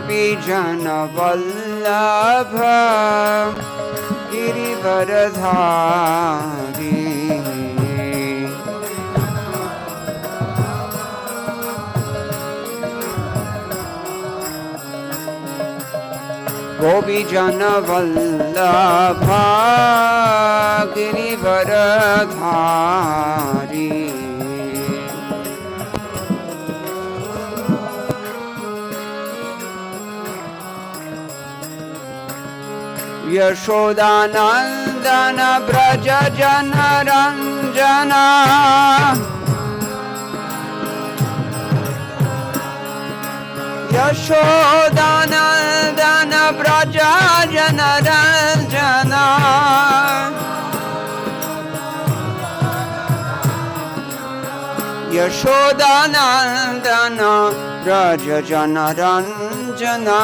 गोपीजनवल्लभ गिरिवरधारी गोपीजनवल्लभ गिरिवरधारी यशोदानंदन ब्रज जनरंजना यशोदानंदन ब्रज जनरंजना यशोदानंदन ब्रज जनरंजना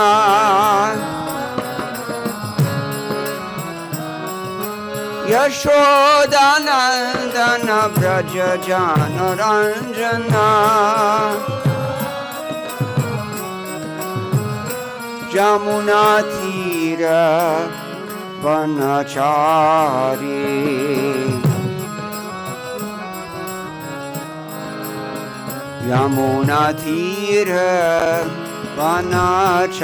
यशोदानंदन ब्रज जनरंजना यमुना तीर वनचारी यमुना तीर वनचारी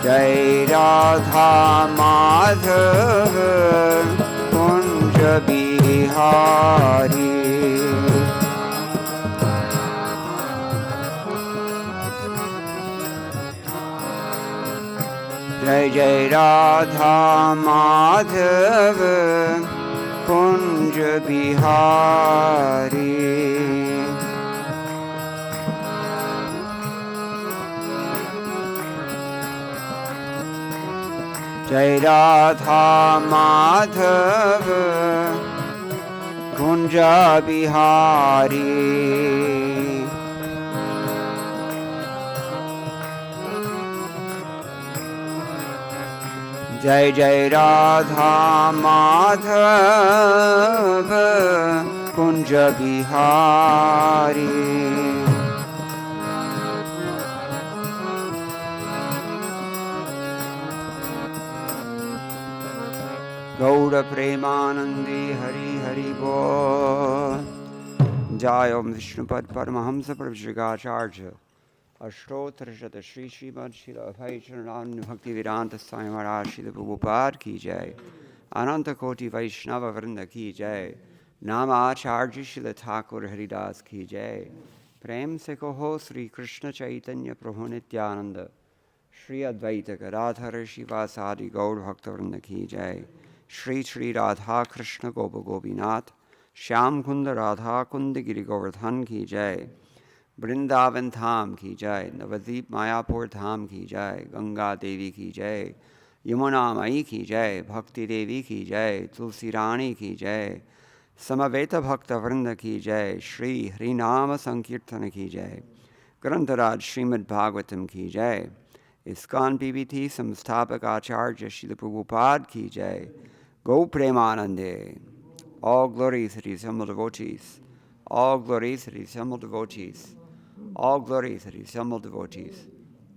जय राधा माधव कुंज बिहारी जय जय राधा माधव कुंज बिहारी जय राधा माधव कुंज बिहारी जय जय राधा माधव कुंज बिहारी गौर प्रेमानंदी हरि हरि बोल। जय ओम विष्णुपद परमहंस प्रभुश्रीगाचार्य अष्टोत्तर शत श्री श्रीमद शिल अभय चरणान्य भक्ति वेदांत स्वामी महाराज शिल प्रभुपाद की जय। अनंत कोटि वैष्णव वृंद की जय। नाम आचार्य शिल ठाकुर हरिदास की जय। प्रेम से कहो श्री कृष्ण चैतन्य प्रभु नित्यानंद श्री अद्वैत गदाधर शिवासादि गौर भक्तवृंद की जय। श्री श्री राधा कृष्ण गोप गोपीनाथ श्याम कुंद राधा कुंद गिरि गोवर्धन की जय। वृंदावन धाम की जय। नवद्वीप मायापुर धाम की जय। गंगा देवी की जय। यमुना मई की जय। भक्ति देवी की जय। तुलसी रानी की जय। समवेत भक्त वृंद की जय। श्री हरिनाम संकीर्तन की जय। ग्रंथराज श्रीमद् भागवतम की जय। इस्कॉन पीवीटी संस्थापक आचार्य श्रील प्रभुपाद की जय। गौ प्रेमानंदे। All glories to the assembled devotees. All glories to the assembled devotees. All glories to the assembled devotees.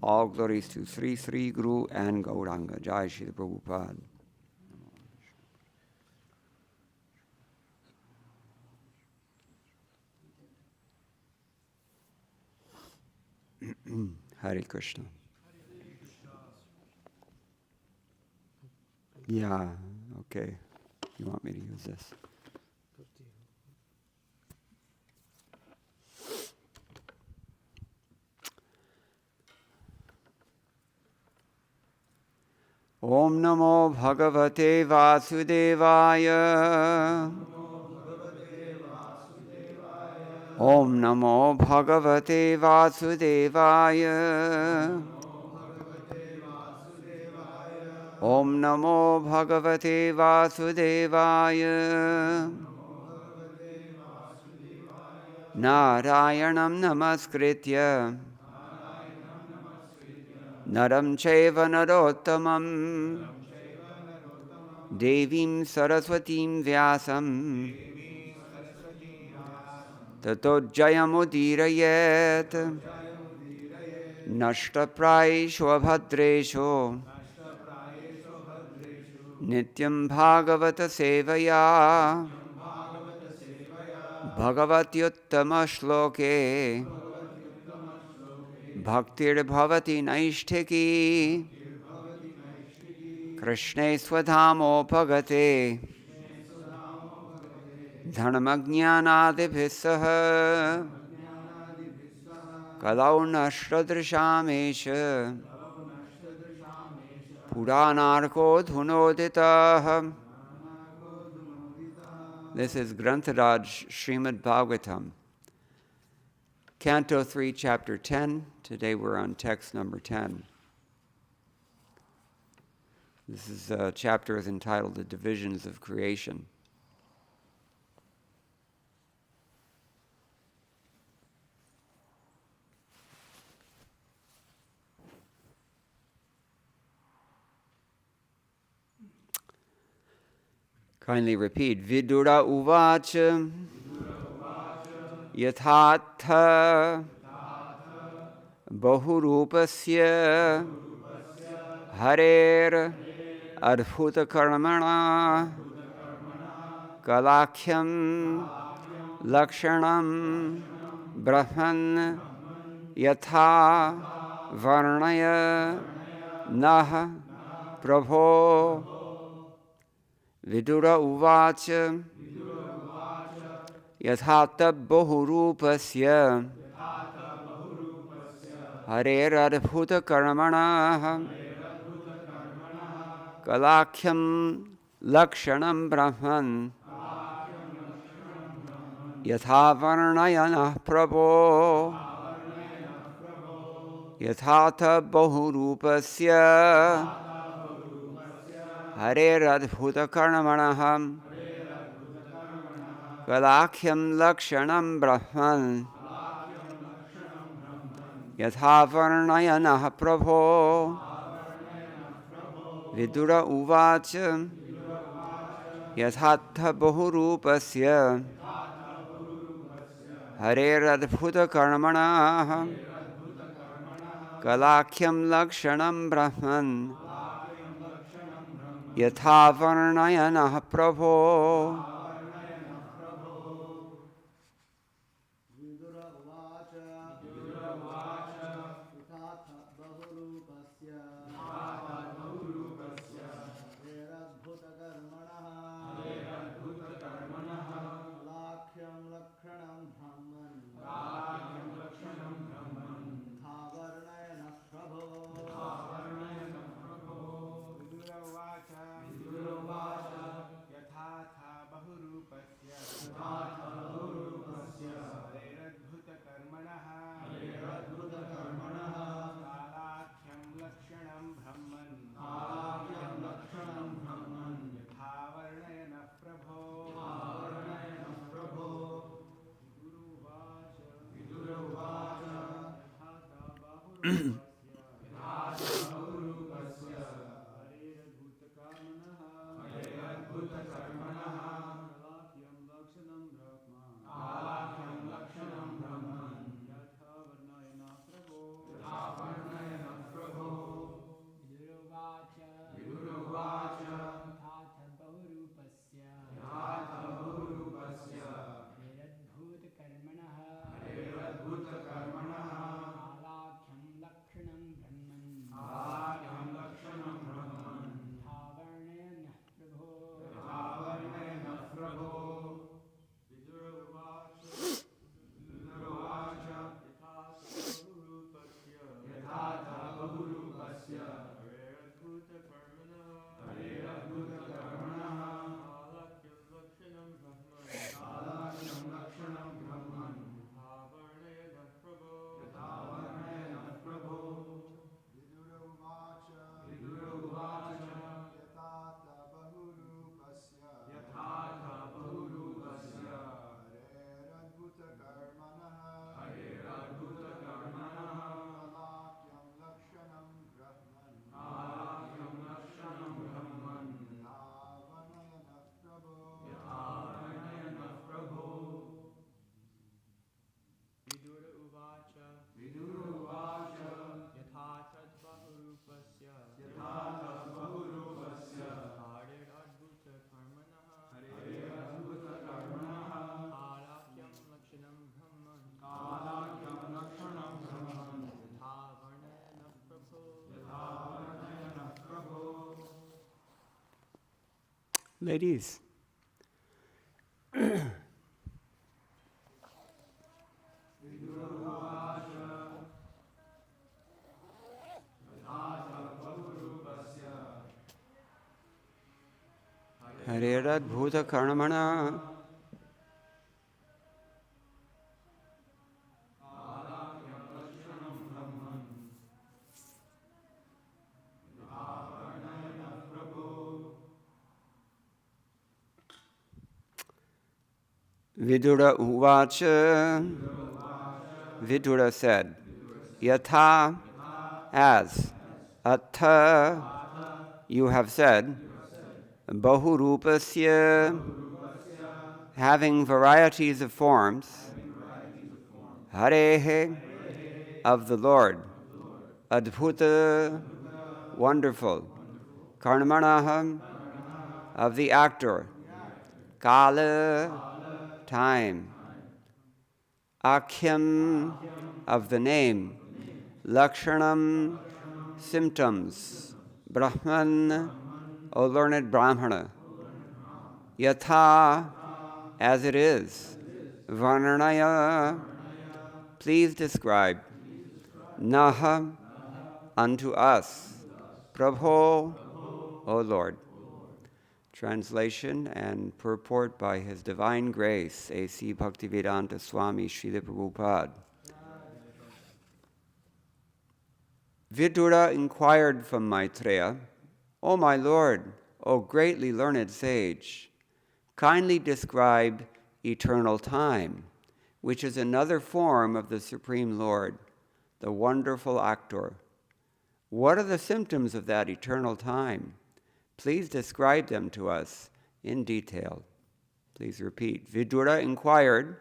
All glories to Sri Sri Guru and Gauranga. Jai Shri Prabhupada. Hare Krishna. Yeah, okay. You want me to use this? Om Namo Bhagavate Vasudevaya. Om Namo Bhagavate Vasudevaya. Om Namo Bhagavate Vasudevaya. Narayanam Namaskritya Naram Chaiva Narottamam Devim Saraswatim Vyasam ततो जयमुदीरयेत् नष्टप्रायेषु अभद्रेषु नित्यं भागवत सेवया भगवत्युत्तमश्लोके भक्तिर्भवति नैष्ठिकी कृष्णे स्वधामोपगते धर्मज्ञानादिभिः सह कलौ नष्टदृशामेष पुराणार्को धुनोदितः. This is Grantaraj Srīmad Bhāgavatam, Canto 3, Chapter 10. Today we're on text number 10. This chapter is entitled The Divisions of Creation. Kindly repeat. Vidura uvacha yathatha bahurupasya harer adbhuta karmana kalakhyam lakshanam brahman yatha varnaya nah prabho. Vidura uvacha yathata bahurupasya hareradbhuta karmana kalakhyam lakshanam brahman yatha varnayanah prabho. Yathata bahurupasya hareradbhuta karmanah kalakhyam lakshanam brahman yatha varnayanah prabho. Vidura uvacha yathatha bahurupasya hareradbhuta karmanah kalakhyam lakshanam brahman yatha varnayanah prabho. Ladies. Harirad-bhuta karmana Vidura uvacha. Vidura said, Yatha, as, Atha, you have said, Bahurupasya, having varieties of forms, Harehe, of the Lord, Adbhuta, wonderful, Karmanaha, of the actor, Kala, time, Akhyam, of the name, Lakshanam, symptoms, Brahman, O learned Brahmana, Yatha, as it is, Varnaya, please describe, Naha, unto us, Prabhu, O Lord. Translation and purport by His Divine Grace, A.C. Bhaktivedanta Swami Srila Prabhupada. Vidura inquired from Maitreya, O my Lord, O greatly learned sage, kindly describe eternal time, which is another form of the Supreme Lord, the wonderful actor. What are the symptoms of that eternal time? Please describe them to us in detail. Please repeat. Vidura inquired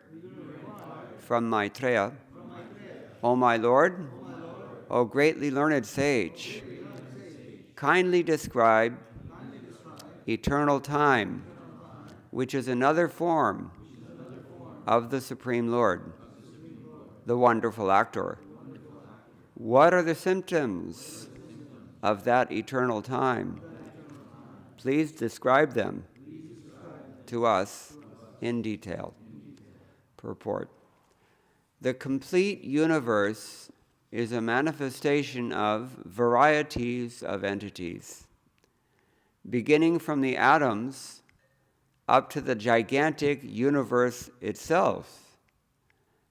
from Maitreya, O my Lord, O greatly learned sage, kindly describe eternal time, which is another form of the Supreme Lord, the wonderful actor. What are the symptoms of that eternal time? Please describe them to us in detail. Purport. The complete universe is a manifestation of varieties of entities, beginning from the atoms up to the gigantic universe itself,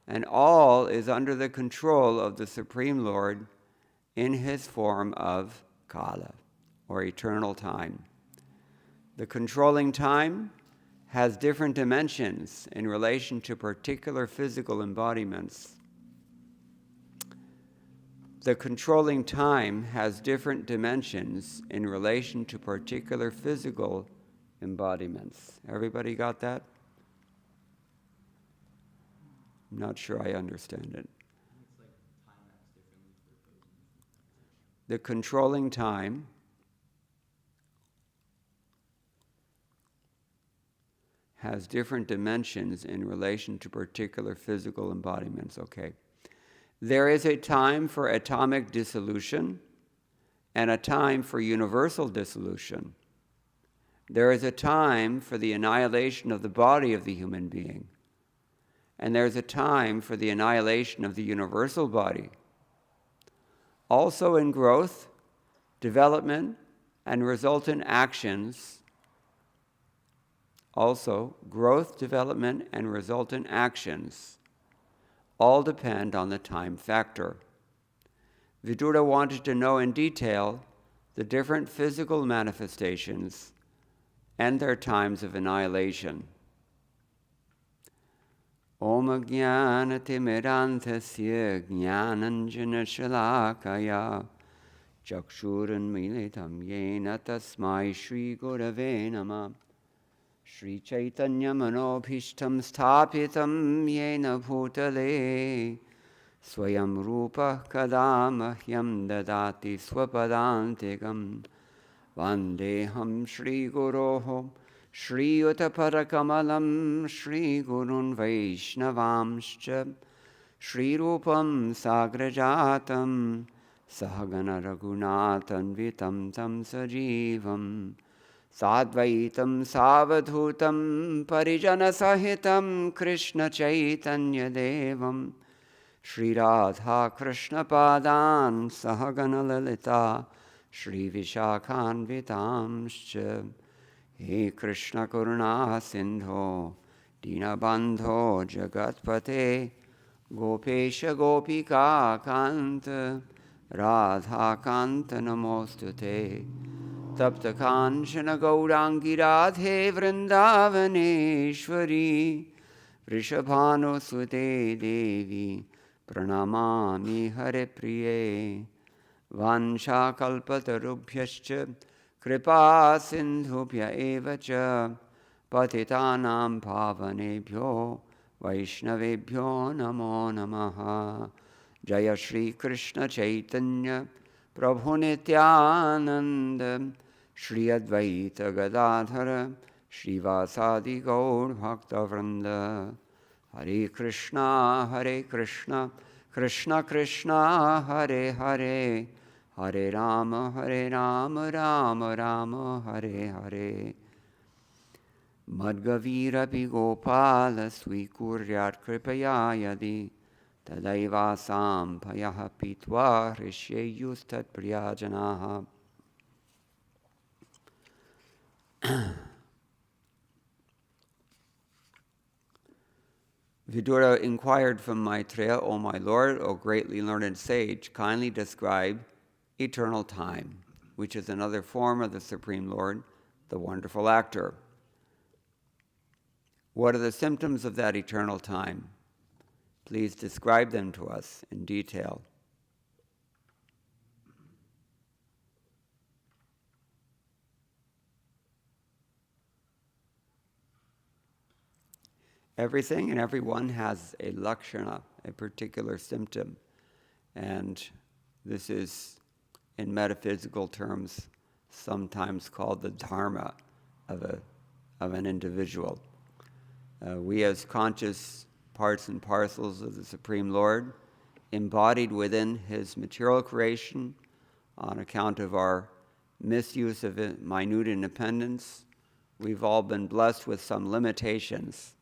and all is under the control of the Supreme Lord in His form of Kala, or eternal time. The controlling time has different dimensions in relation to particular physical embodiments. The controlling time has different dimensions in relation to particular physical embodiments. Everybody got that? I'm not sure I understand it. It's like time acts differently for opposing. The controlling time has different dimensions in relation to particular physical embodiments. Okay. There is a time for atomic dissolution and a time for universal dissolution. There is a time for the annihilation of the body of the human being, and there's a time for the annihilation of the universal body. Also in growth, development, and resultant actions, all depend on the time factor. Vidura wanted to know in detail the different physical manifestations and their times of annihilation. Om Jnanatimirandhasya Jnananjana Shalakaya Chakshuran Militam Yena Tasmai Shri Gurave Namah Shri Chaitanya Manobhishtam Sthapitam Yena Bhutale Swayam Rupa Kadamahyam Dadati Swapadantikam Vandeham Shri Guroho Shri Uttaparakamalam Shri Gurun Vaishnavamscha Shri Rupam Sagrajatam Sahagana Raghunathan Vitam Tam Sajivam Sadvaitam Savadhutam Parijana Sahitam Krishna Chaitanya Devam Shri Radha Krishna Padan Sahagana Lalita Shri Vishakhanvitamscha He Krishna Karuna Sindho Dinabandho Jagatpate Gopesha Gopika Kanta Radha Kanta Namostute Tapta Kanchana Gaurangi Radhe Vrindavaneshwari Vrishabhano Sute Devi Pranamami Hare Priye Vansha Kalpatarubhyascha Kripa Sindhubhya Evacha Patitanam Pavanebhyo Vaishnavebhyo Namo Namaha Jaya Shri Krishna Chaitanya Prabhu Nityananda Shri Advaita Gadadhara Shri Vasadi Gaur Bhakta Vrinda Hare Krishna Krishna Krishna Hare Hare Hare Rama Rama Rama Hare Hare Madgavirapi Gopala Swikuryat Kripaya Yadi Tadaivasam Payaha Pitva Rishyayustat Priyajanaha. Vidura inquired from Maitreya, O my Lord, O greatly learned sage, kindly describe eternal time, which is another form of the Supreme Lord, the wonderful actor. What are the symptoms of that eternal time? Please describe them to us in detail. Everything and everyone has a lakshana, a particular symptom. And this is, in metaphysical terms, sometimes called the dharma of an individual. We as conscious parts and parcels of the Supreme Lord, embodied within His material creation on account of our misuse of minute independence, we've all been blessed with some limitations.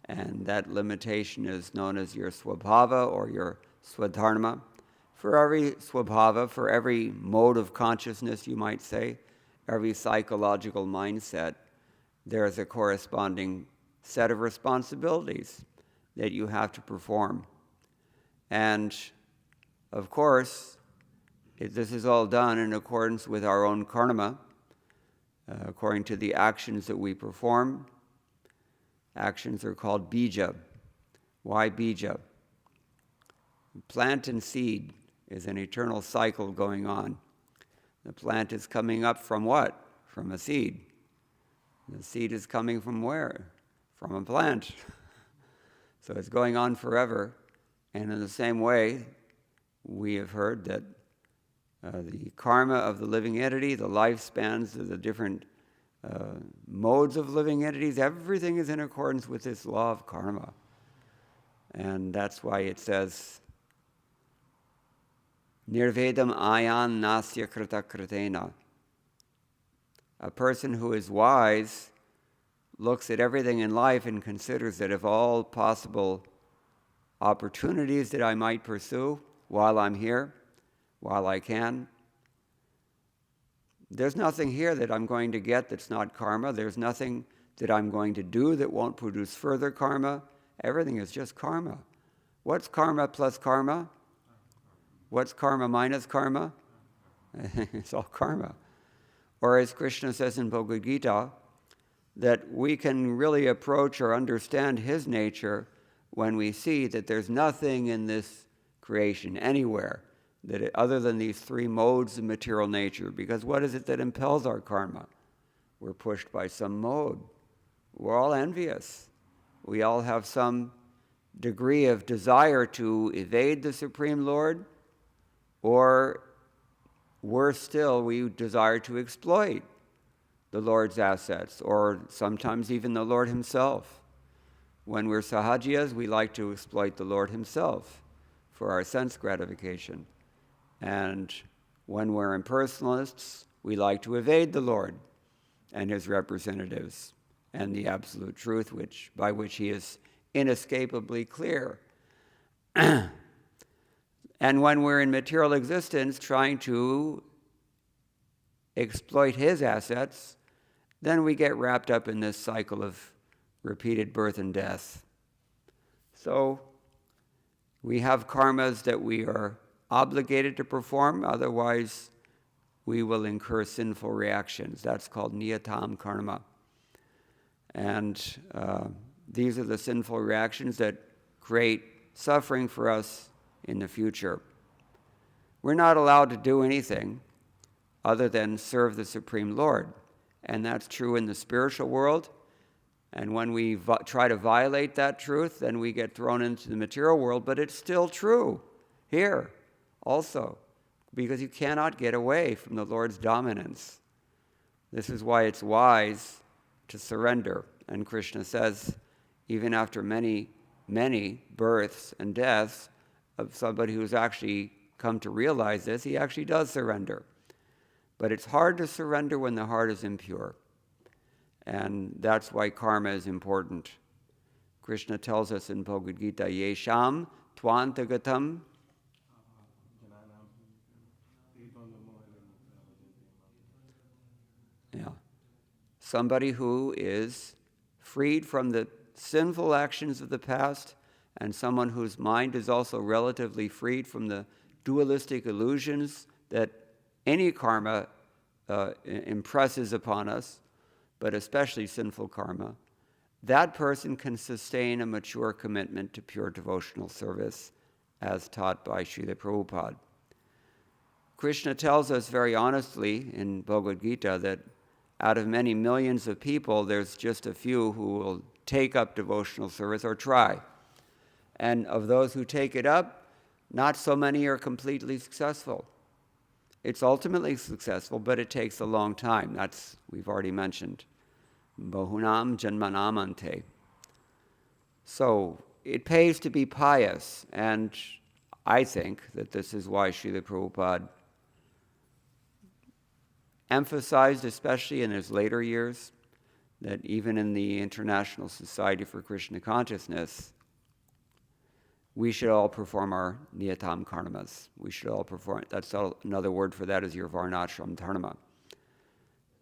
And that limitation is known as your swabhava or your swadharma. For every swabhava, for every mode of consciousness, you might say, every psychological mindset, there is a corresponding set of responsibilities that you have to perform. And of course, this is all done in accordance with our own karma, according to the actions that we perform. Actions are called bija. Why bija? Plant and seed is an eternal cycle going on. The plant is coming up from what? From a seed. The seed is coming from where? From a plant. So it's going on forever. And in the same way, we have heard that the karma of the living entity, the lifespans of the different modes of living entities, everything is in accordance with this law of karma. And that's why it says, Nirvedam ayan nasya krita kritena. A person who is wise looks at everything in life and considers that of all possible opportunities that I might pursue while I'm here, while I can, there's nothing here that I'm going to get that's not karma. There's nothing that I'm going to do that won't produce further karma. Everything is just karma. What's karma plus karma? What's karma minus karma? It's all karma. Or as Krishna says in Bhagavad Gita, that we can really approach or understand His nature when we see that there's nothing in this creation anywhere that other than these three modes of material nature. Because what is it that impels our karma? We're pushed by some mode. We're all envious. We all have some degree of desire to evade the Supreme Lord, or worse still, we desire to exploit the Lord's assets, or sometimes even the Lord Himself. When we're sahajiyas, we like to exploit the Lord Himself for our sense gratification. And when we're impersonalists, we like to evade the Lord. and his representatives, and the absolute truth by which he is inescapably clear. And when we're in material existence trying to exploit his assets, then we get wrapped up in this cycle of repeated birth and death. So we have karmas that we are obligated to perform, otherwise we will incur sinful reactions. That's called niyatam karma. And these are the sinful reactions that create suffering for us in the future. We're not allowed to do anything other than serve the Supreme Lord. And that's true in the spiritual world. And when we try to violate that truth, then we get thrown into the material world. But it's still true here also, because you cannot get away from the Lord's dominance. This is why it's wise to surrender. And Krishna says, even after many, many births and deaths of somebody who's actually come to realize this, he actually does surrender. But it's hard to surrender when the heart is impure. And that's why karma is important. Krishna tells us in Bhagavad Gita, Yesham tvantagatam. Yeah. Somebody who is freed from the sinful actions of the past, and someone whose mind is also relatively freed from the dualistic illusions that any karma impresses upon us, but especially sinful karma, that person can sustain a mature commitment to pure devotional service as taught by Srila Prabhupada. Krishna tells us very honestly in Bhagavad Gita that out of many millions of people, there's just a few who will take up devotional service or try. And of those who take it up, not so many are completely successful. It's ultimately successful, but it takes a long time. That's, we've already mentioned. Bahunam janmanam ante. So it pays to be pious, and I think that this is why Srila Prabhupada emphasized, especially in his later years, that even in the International Society for Krishna Consciousness, we should all perform our niyatam karmas. We should all perform, that's another word for that is your varnashram dharma.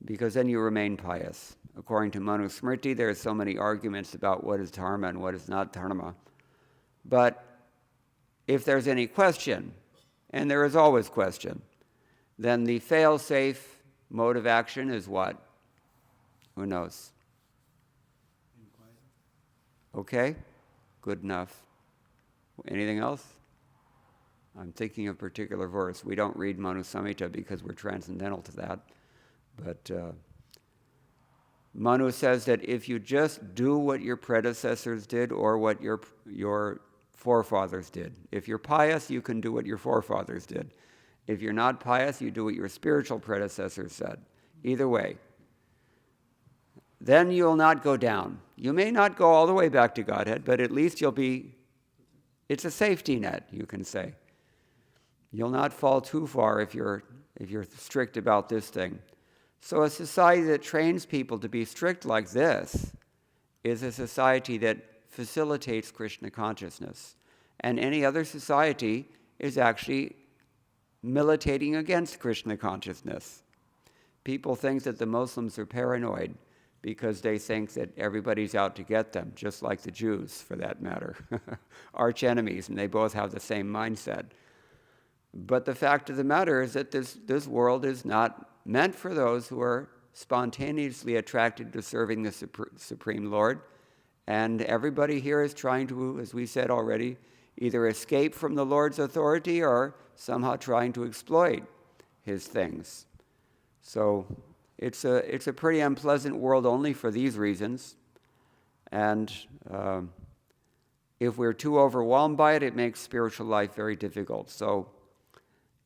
Because then you remain pious. According to Manu Smriti, there are so many arguments about what is dharma and what is not dharma. But if there's any question, and there is always question, then the fail-safe mode of action is what? Who knows? Okay, good enough. Anything else? I'm thinking of a particular verse. We don't read Manu Samhita because we're transcendental to that. But Manu says that if you just do what your predecessors did or what your forefathers did. If you're pious, you can do what your forefathers did. If you're not pious, you do what your spiritual predecessors said. Either way. Then you'll not go down. You may not go all the way back to Godhead, but at least you'll be, it's a safety net, you can say. You'll not fall too far if you're strict about this thing. So a society that trains people to be strict like this is a society that facilitates Krishna consciousness. And any other society is actually militating against Krishna consciousness. People think that the Muslims are paranoid because they think that everybody's out to get them, just like the Jews, for that matter. Arch enemies, and they both have the same mindset. But the fact of the matter is that this world is not meant for those who are spontaneously attracted to serving the Supreme Lord. And everybody here is trying to, as we said already, either escape from the Lord's authority or somehow trying to exploit his things. So it's a pretty unpleasant world only for these reasons. And if we're too overwhelmed by it, it makes spiritual life very difficult. So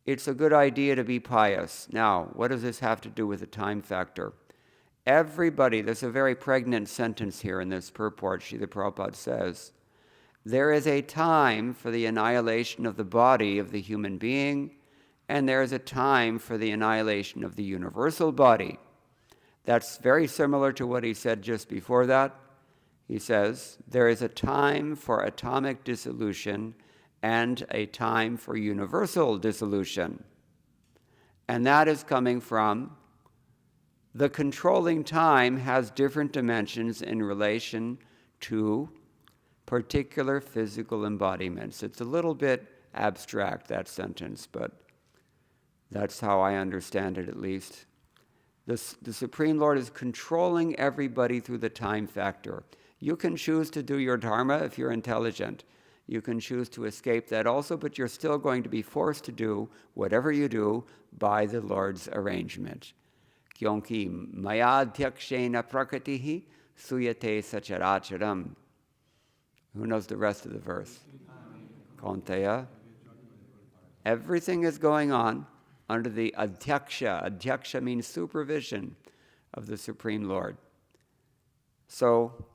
it's a good idea to be pious. Now, what does this have to do with the time factor? Everybody, there's a very pregnant sentence here in this purport. Srila Prabhupada says, there is a time for the annihilation of the body of the human being, and there is a time for the annihilation of the universal body. That's very similar to what he said just before that. He says, there is a time for atomic dissolution and a time for universal dissolution. And that is coming from the controlling time has different dimensions in relation to particular physical embodiments. It's a little bit abstract, that sentence, but that's how I understand it at least. The Supreme Lord is controlling everybody through the time factor. You can choose to do your dharma if you're intelligent. You can choose to escape that also, but you're still going to be forced to do whatever you do by the Lord's arrangement. Kyonki mayadhyakshena prakritihi suyate sacharacharam. Who knows the rest of the verse? Kaunteya. Everything is going on under the adhyaksha. Adhyaksha means supervision of the Supreme Lord. So,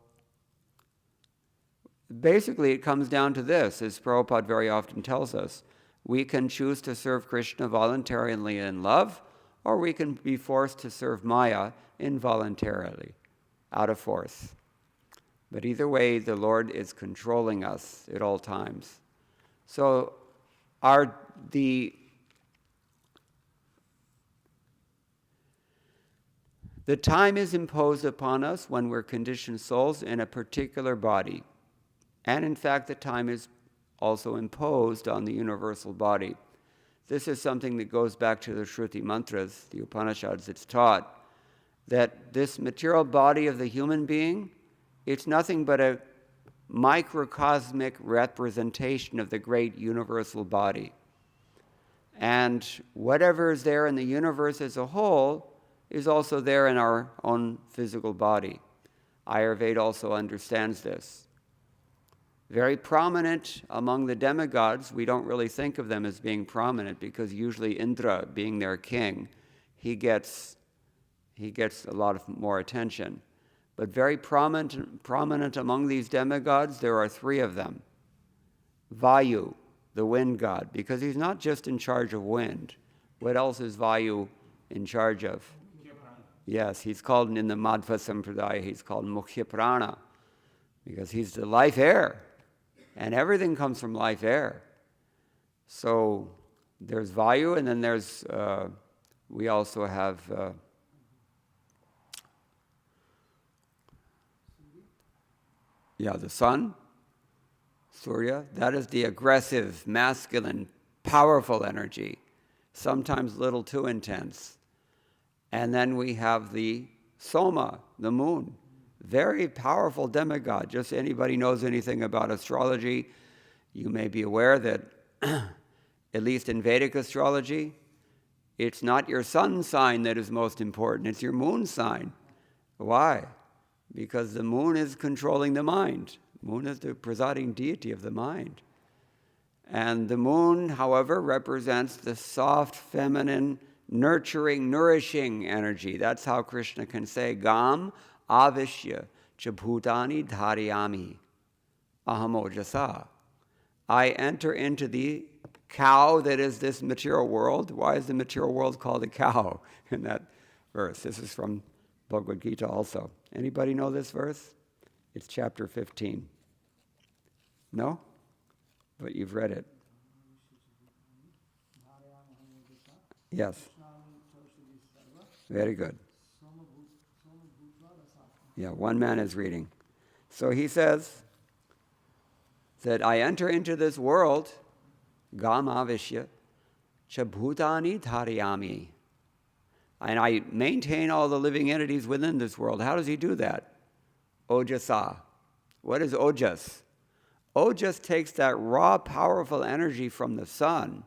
basically it comes down to this, as Prabhupada very often tells us. We can choose to serve Krishna voluntarily in love, or we can be forced to serve Maya involuntarily, out of force. But either way, the Lord is controlling us at all times. So the time is imposed upon us when we're conditioned souls in a particular body. And in fact, the time is also imposed on the universal body. This is something that goes back to the Shruti mantras, the Upanishads. It's taught that this material body of the human being, it's nothing but a microcosmic representation of the great universal body. And whatever is there in the universe as a whole is also there in our own physical body. Ayurveda also understands this. Very prominent among the demigods, we don't really think of them as being prominent because usually Indra, being their king, he gets a lot of more attention. But very prominent among these demigods, there are three of them. Vayu, the wind god, because he's not just in charge of wind. What else is Vayu in charge of? Yes, he's called in the Madhva Sampradaya, he's called Mukhya Prana, because he's the life air. And everything comes from life air. So there's Vayu, and then there's, we also have the sun, Surya. That is the aggressive, masculine, powerful energy, sometimes a little too intense. And then we have the Soma, the moon. Very powerful demigod. Just anybody knows anything about astrology, you may be aware that, at least in Vedic astrology, it's not your sun sign that is most important, it's your moon sign. Why? Because the moon is controlling the mind. Moon is the presiding deity of the mind. And the moon, however, represents the soft, feminine, nurturing, nourishing energy. That's how Krishna can say, Gam avishya chabhutani dhariyami ahamojasa. I enter into the cow that is this material world. Why is the material world called a cow in that verse? This is from Bhagavad Gita also. Anybody know this verse? It's chapter 15. No? But you've read it. Yes. Very good. Yeah, one man is reading. So he says that I enter into this world, gamavishya, chabhutani dhariyami. And I maintain all the living entities within this world. How does he do that? Ojasa. What is ojas? Ojas takes that raw, powerful energy from the sun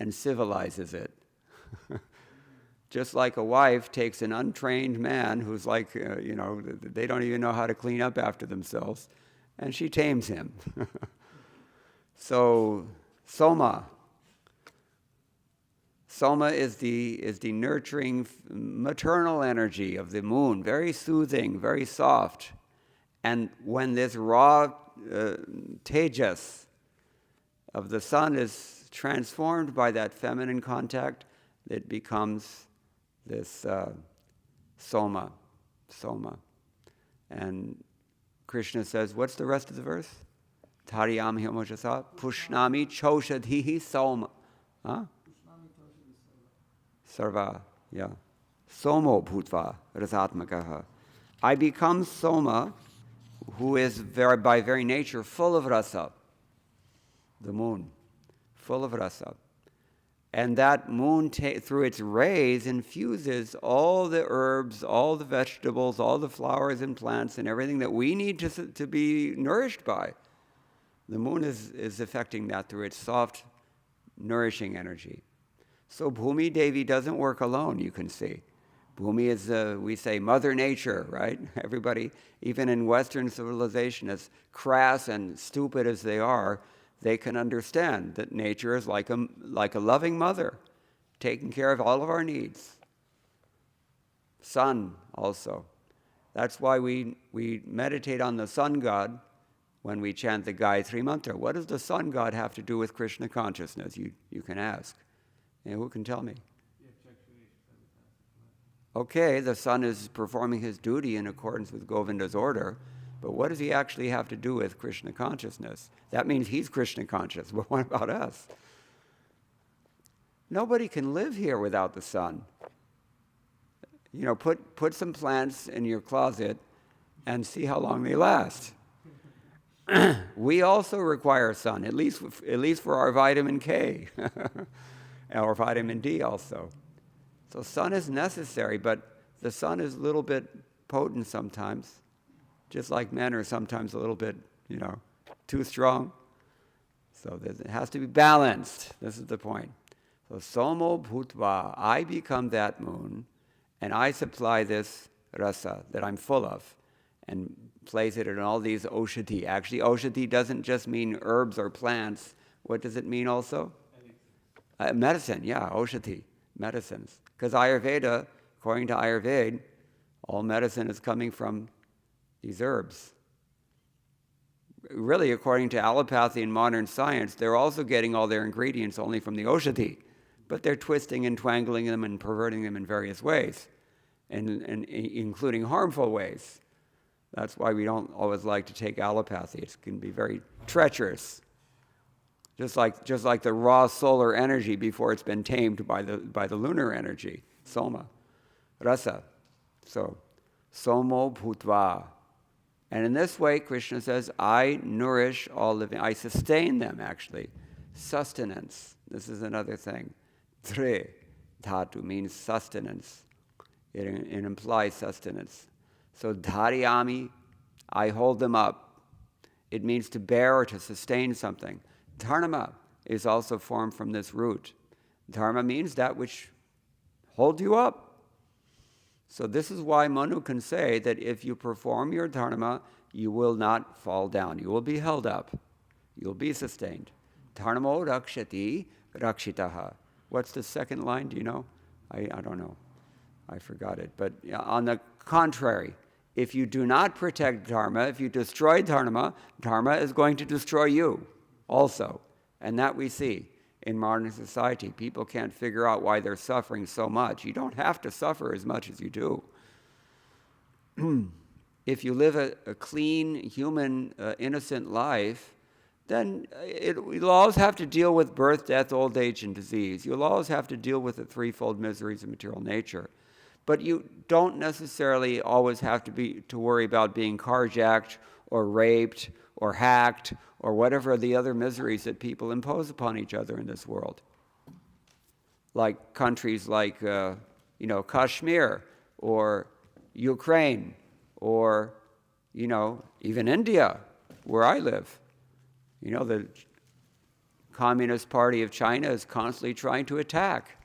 and civilizes it. Just like a wife takes an untrained man who's like, they don't even know how to clean up after themselves, and she tames him. So, Soma. Soma is the nurturing maternal energy of the moon, very soothing, very soft. And when this raw tejas of the sun is transformed by that feminine contact, it becomes this Soma. And Krishna says, what's the rest of the verse? Tariyam himojasa pushnami choshadhihi soma. Huh? Sarva, yeah. Somo bhutva rasatmakaha. I become Soma, who is by very nature full of rasa. The moon, full of rasa. And that moon, through its rays, infuses all the herbs, all the vegetables, all the flowers and plants and everything that we need to be nourished by. The moon is affecting that through its soft, nourishing energy. So Bhumi Devi doesn't work alone, you can see. Bhumi is, we say, Mother Nature, right? Everybody, even in Western civilization, as crass and stupid as they are, they can understand that nature is like a loving mother, taking care of all of our needs. Sun also. That's why we meditate on the sun god when we chant the Gayatri Mantra. What does the sun god have to do with Krishna consciousness? You can ask. And who can tell me? Okay, the sun is performing his duty in accordance with Govinda's order, but what does he actually have to do with Krishna consciousness? That means he's Krishna conscious, but what about us? Nobody can live here without the sun. You know, put some plants in your closet and see how long they last. We also require sun, at least for our vitamin K, or vitamin D also. So sun is necessary, but the sun is a little bit potent sometimes, just like men are sometimes a little bit, too strong. So it has to be balanced. This is the point. So somo bhutva, I become that moon, and I supply this rasa that I'm full of, and place it in all these oshati. Actually, oshati doesn't just mean herbs or plants. What does it mean also? Medicine, yeah, oshati, medicines. Because Ayurveda, according to Ayurveda, all medicine is coming from these herbs. Really, according to allopathy and modern science, they're also getting all their ingredients only from the oshati, but they're twisting and twangling them and perverting them in various ways, and including harmful ways. That's why we don't always like to take allopathy. It can be very treacherous. Just like the raw solar energy before it's been tamed by the lunar energy, soma, rasa. So, somo bhutva. And in this way, Krishna says, I nourish all living, I sustain them actually. Sustenance, this is another thing. Tre, dhatu, means sustenance. It implies sustenance. So dhariyami, I hold them up. It means to bear or to sustain something. Dharma is also formed from this root. Dharma means that which holds you up. So this is why Manu can say that if you perform your dharma, you will not fall down. You will be held up. You'll be sustained. Dharmo rakshati rakshitaha. What's the second line? Do you know? I don't know. I forgot it. But on the contrary, if you do not protect dharma, if you destroy dharma, dharma is going to destroy you also. And that we see in modern society. People can't figure out why they're suffering so much. You don't have to suffer as much as you do. If you live a clean, human, innocent life, then you'll always have to deal with birth, death, old age, and disease. You'll always have to deal with the threefold miseries of material nature. But you don't necessarily always have to worry about being carjacked or raped or hacked or whatever the other miseries that people impose upon each other in this world. Like countries like, Kashmir or Ukraine or, even India, where I live. The Communist Party of China is constantly trying to attack,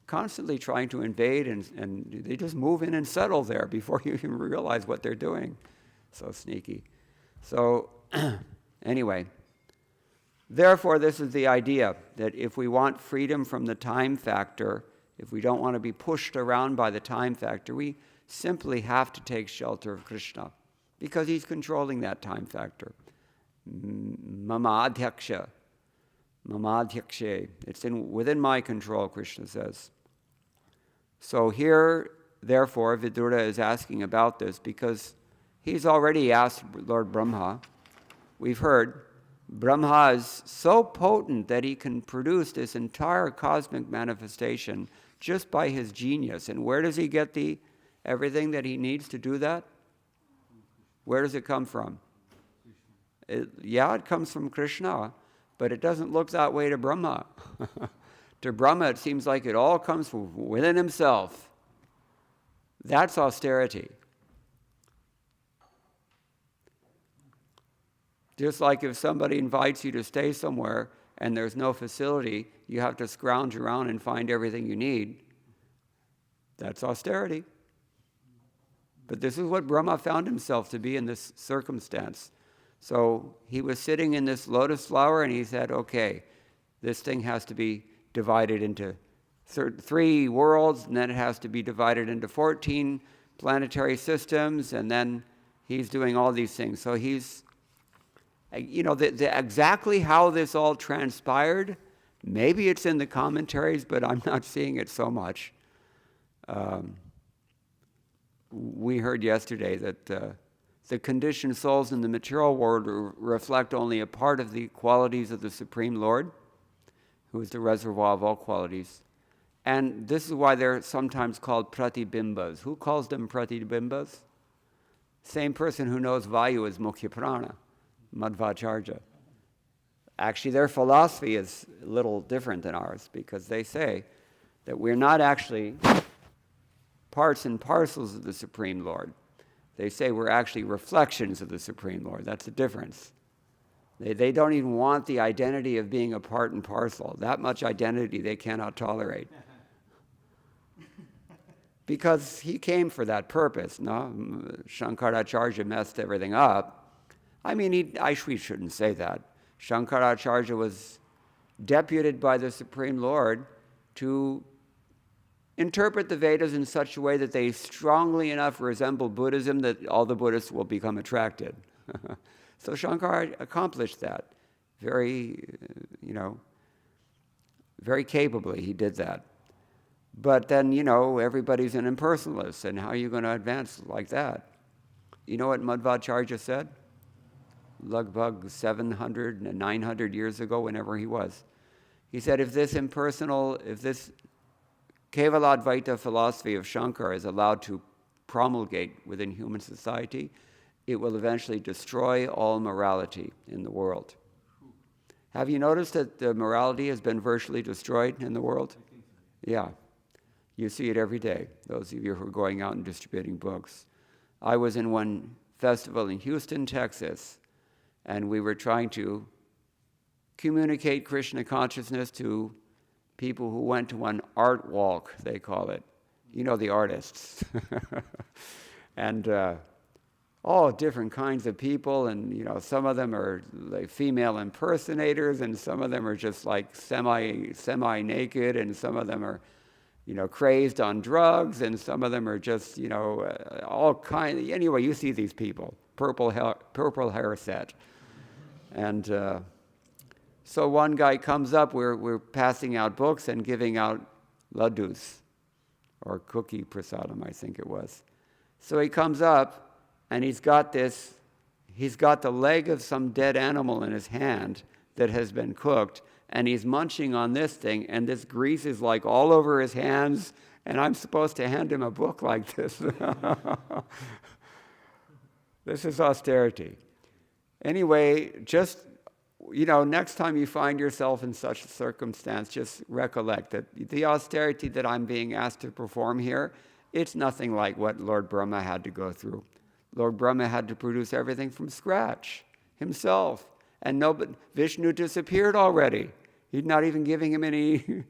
constantly trying to invade, and they just move in and settle there before you even realize what they're doing. So sneaky. So anyway, therefore this is the idea that if we want freedom from the time factor, if we don't want to be pushed around by the time factor, we simply have to take shelter of Krishna because he's controlling that time factor. Mama adhyaksha, it's within my control, Krishna says. So here, therefore, Vidura is asking about this because he's already asked Lord Brahma. We've heard Brahma is so potent that he can produce this entire cosmic manifestation just by his genius. And where does he get everything that he needs to do that? Where does it come from? It comes from Krishna, but it doesn't look that way to Brahma. To Brahma, it seems like it all comes from within himself. That's austerity. Just like if somebody invites you to stay somewhere and there's no facility, you have to scrounge around and find everything you need. That's austerity. But this is what Brahma found himself to be in this circumstance. So he was sitting in this lotus flower and he said, okay, this thing has to be divided into 3 worlds, and then it has to be divided into 14 planetary systems, and then he's doing all these things. So he's, exactly how this all transpired, maybe it's in the commentaries, but I'm not seeing it so much. We heard yesterday that the conditioned souls in the material world reflect only a part of the qualities of the Supreme Lord, who is the reservoir of all qualities. And this is why they're sometimes called pratibimbas. Who calls them pratibimbas? Same person who knows Vayu is Mukhya Prana, Madhvacharya. Actually, their philosophy is a little different than ours because they say that we're not actually parts and parcels of the Supreme Lord. They say we're actually reflections of the Supreme Lord. That's the difference. They don't even want the identity of being a part and parcel. That much identity they cannot tolerate. Because he came for that purpose, no? Shankaracharya messed everything up. I mean, we shouldn't say that. Shankaracharya was deputed by the Supreme Lord to interpret the Vedas in such a way that they strongly enough resemble Buddhism that all the Buddhists will become attracted. So Shankara accomplished that very capably. He did that. But then, everybody's an impersonalist, and how are you going to advance like that? You know what Madhvacharya said? Lagbhag 700 and 900 years ago, whenever he was. He said, if this Kevaladvaita philosophy of Shankara is allowed to promulgate within human society, it will eventually destroy all morality in the world. Have you noticed that the morality has been virtually destroyed in the world? Yeah. You see it every day, those of you who are going out and distributing books. I was in one festival in Houston, Texas, and we were trying to communicate Krishna consciousness to people who went to an art walk, they call it. The artists. And all different kinds of people, and some of them are like female impersonators, and some of them are just like semi-naked, and some of them are crazed on drugs, and some of them are just all kinds. Anyway, you see these people, purple hair set, and so one guy comes up. We're passing out books and giving out laddus, or cookie prasadam, I think it was. So he comes up. And he's got the leg of some dead animal in his hand that has been cooked, and he's munching on this thing, and this grease is like all over his hands, and I'm supposed to hand him a book like this. This is austerity. Anyway, just, next time you find yourself in such a circumstance, just recollect that the austerity that I'm being asked to perform here, it's nothing like what Lord Brahma had to go through. Lord Brahma had to produce everything from scratch himself. And Vishnu disappeared already. He's not even giving him any.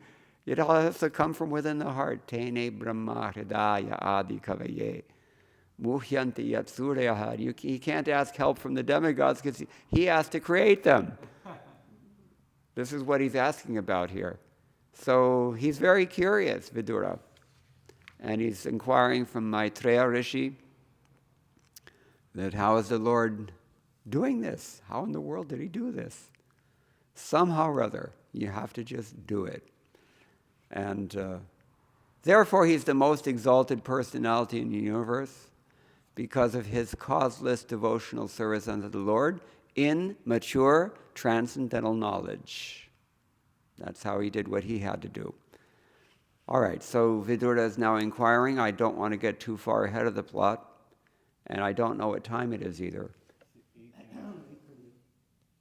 It all has to come from within the heart. Tene Brahma Hridaya Adi Kavaye. Muhyanti Yatsuryaha. He can't ask help from the demigods because he has to create them. This is what he's asking about here. So he's very curious, Vidura. And he's inquiring from Maitreya Rishi, that how is the Lord doing this? How in the world did he do this? Somehow or other, you have to just do it. And Therefore, he's the most exalted personality in the universe because of his causeless devotional service unto the Lord in mature transcendental knowledge. That's how he did what he had to do. All right, so Vidura is now inquiring. I don't want to get too far ahead of the plot, and I don't know what time it is either.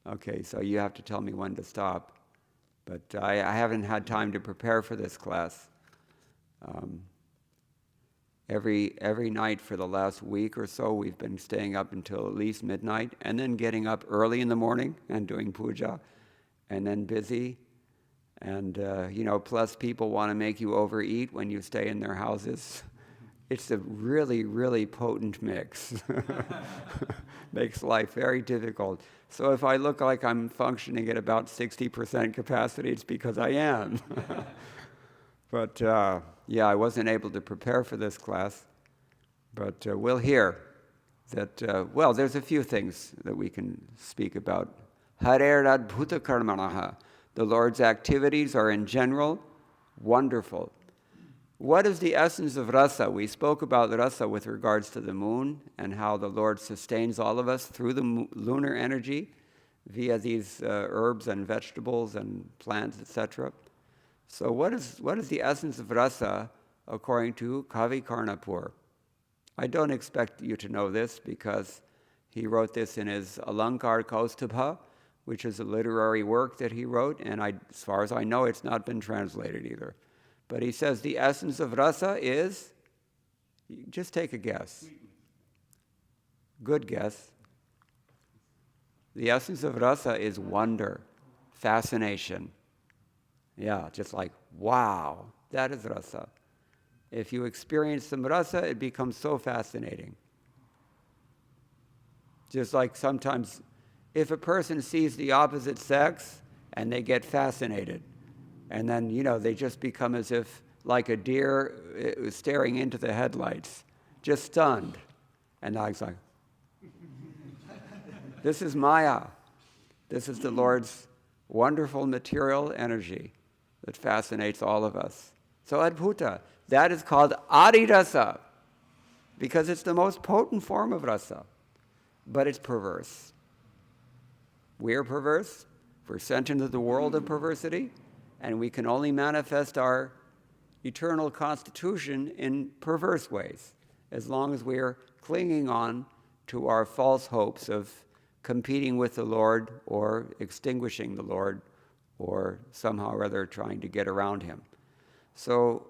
Okay, so you have to tell me when to stop. But I haven't had time to prepare for this class. Every night for the last week or so, we've been staying up until at least midnight, and then getting up early in the morning and doing puja, and then busy. And, plus people want to make you overeat when you stay in their houses. It's a really, really potent mix. Makes life very difficult. So if I look like I'm functioning at about 60% capacity, it's because I am. But, I wasn't able to prepare for this class. But we'll hear that, there's a few things that we can speak about. Harer adbhuta karmanaha. The Lord's activities are in general wonderful. What is the essence of rasa? We spoke about rasa with regards to the moon and how the Lord sustains all of us through the lunar energy via these herbs and vegetables and plants, etc. So what is the essence of rasa according to Kavi Karnapur? I don't expect you to know this because he wrote this in his Alankar Kaustubha, which is a literary work that he wrote, and as far as I know, it's not been translated either. But he says the essence of rasa is, just take a guess. Good guess. The essence of rasa is wonder, fascination. Yeah, just like, wow, that is rasa. If you experience some rasa, it becomes so fascinating. Just like sometimes, if a person sees the opposite sex and they get fascinated, and then, they just become as if like a deer staring into the headlights, just stunned. And now it's like, this is Maya. This is the Lord's wonderful material energy that fascinates all of us. So adbhuta, that is called adi rasa, because it's the most potent form of rasa, but it's perverse. We're perverse. We're sent into the world of perversity, and we can only manifest our eternal constitution in perverse ways, as long as we're clinging on to our false hopes of competing with the Lord or extinguishing the Lord or somehow or other trying to get around him. So,